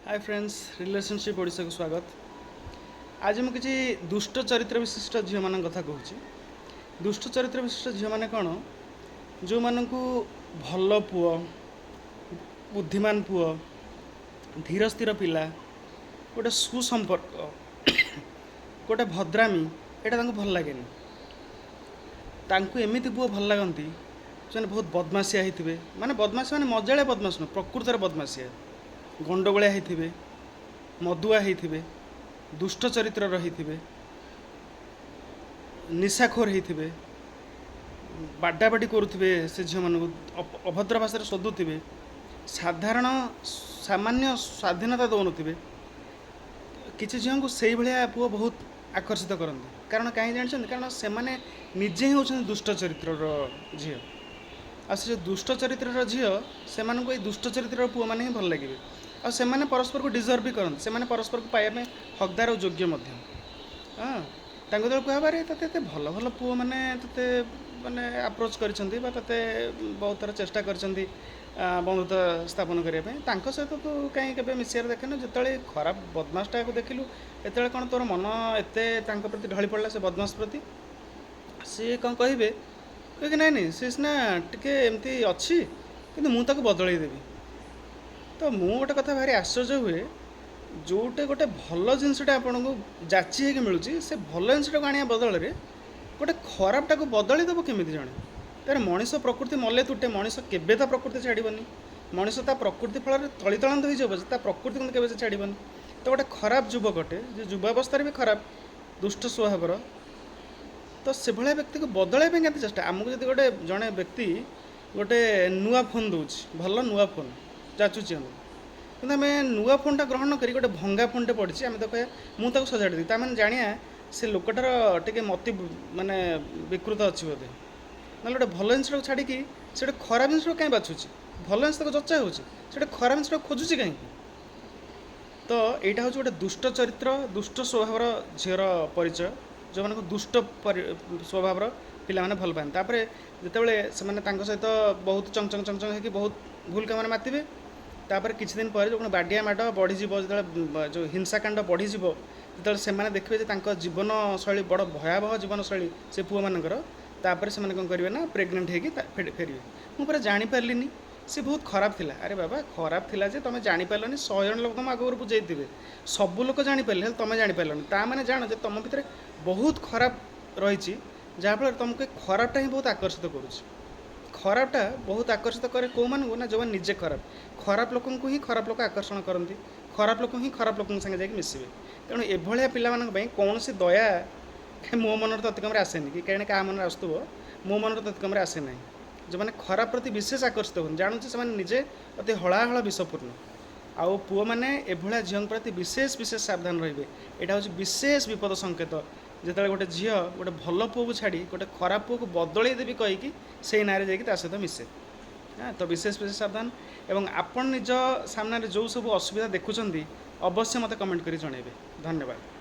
Hi friends, relationship Odisha को स्वागत। आज मुझे किसी दुष्ट चरित्र विशिष्ट झील मान कथा कहूँ। दुष्ट चरित्र विशिष्ट झील मैंने कौन, जो मानू भल पुओ, बुद्धिमान पुओ, धीर स्थिर पिला, गोटे सुसंपर्क, गोटे भद्रामी, यहाँ भल लगे। एमती पुओ भल लगती जो बहुत बदमाशिया होते, माने बदमाशी माने मजाड़िया बदमाश नुह, प्रकृतर बदमाशिया, गंडगोलिया होते, मदुआ होते, दुष्ट चरित्र रही, निशाखोर होते, बाडाबाड़ी करुवे, से झील मान अभद्र भाषा शोधुवे, साधारण सामान्य स्वाधीनता दौन किसी झील को से भाया पुओ बहुत आकर्षित करते। कारण कहीं जानते, कारण से मैंने निजे ही होती दुष्ट चरित्र झील। आ से जो दुष्ट चरित्र झील से दुष्ट चरित्र पुओ मैंने ही भल लगे। आ से मैंने परस्पर को डिजर्व भी करते, से मैंने परस्पर को पाइबा हकदार और योग्य। हाँ, जो कहबारे ते भल भल पुओ मैंने ते माने अप्रोच कर बहुत थर चेष्टा कर बंधुत्व स्थापन करने सहित तो कहीं के मिसार देखे जो खराब बदमाशटा को देखिलु ये कौन तोर मन एत प्रति ढली पड़ा से बदमाश प्रति सी कौन कहे कि नाई नहीं सी सीना टे एमती अच्छी कि मुझे बदल देवी। तो मु गोटे कथा भारी आश्चर्य हुए, जोटे गोटे भल जिनसटा आपन को जाची है मिलूँ से भल जिनटा को आने बदल में गोटे खराबटा को बदल देव केमी जड़े तार मनीष प्रकृति मले तुटे मनीष केवे ता प्रकृति छाड़बनी, मनीष ता प्रकृति फल तलितलांत हो प्रकृति को केवे छाड़बनी। तो गोटे खराब युवकटे जो युवावस्था भी खराब दुष्ट स्वभावर, तो से भाया व्यक्ति को बदल के चेष्टा आमको जब गोटे जड़े व्यक्ति गोटे नुआ फोन दूच भल नुआ फोन जाचुची कि आम नुआ फोनटा ग्रहण न करी गोटे भंगा फोनटे पड़ी आम तो कह मुझे सजाड़ी दी मैंने जानिया से लोकटार टे मति माने विकृत अच्छी बोधे ना गोटे भल जिन छाड़ी से खराब जिन कहीं बाछुची भल जिन चर्चा हो खराब जिन खोजुची कहीं। तो यहाँ हूँ गोटे दुष्ट चरित्र दुष्ट स्वभाव झीर परिचय जो मानक दुष्ट स्वभाव पिला भल पाते जितेबाला से सहित बहुत चंचंग चंचंग हो बहुत भूल काम मातिबे तापर किछि दिन पर जो बाडिया माड बढ़ीज जो जो हिंसाकांड बढ़ीज जो से देखिए जीवन शैली बड़ भयावह जीवन शैली से पुओ मानकर तापर से कौन करेंगे ना प्रेग्नेंट होकर फेरवे मुझे जापारे सी बहुत खराब थिला। अरे बाबा खराब थिला जे तुम जापारलनि 100 जन लोक तुम आगे बुझे सब लोक जापारे तुम जापारलनि ताने जान जे तुम भितर बहुत खराब रही जहाँफल तुमको खराबटा ही बहुत आकर्षित करुच्ची। खराबटा बहुत आकर्षित करे कौ मानू ना जो निजे खराब लोक ही खराब लोक आकर्षण करती, खराब लोक ही खराब लोक संगे जाकि मिसबे। तेणु एभलिया पिला कौन सी दया मो मन तो अतिक्रम आसेनि कि कहीं क्या मन आसुव मो मन तो अतिक्रम आसे ना जो मैंने खराब प्रति विशेष आकर्षित हो जानूँ से निजे अति हलाहल विषपूर्ण आउ पुओ मैंने एभलिया झील प्रति विशेष विशेष सावधान रे। यहाँ हूँ विशेष विपद संकेत जिते गोटे झील गोटे भल पुओ को छाड़ी गोटे खराब पुओ को बदल देवी कहीकि से ना सहित मिसे। हाँ, तो विशेष विशेष सावधान एवं आपण निज सामने जो सब असुविधा देखुं अवश्य मत कमेंट कर जनइबे। धन्यवाद।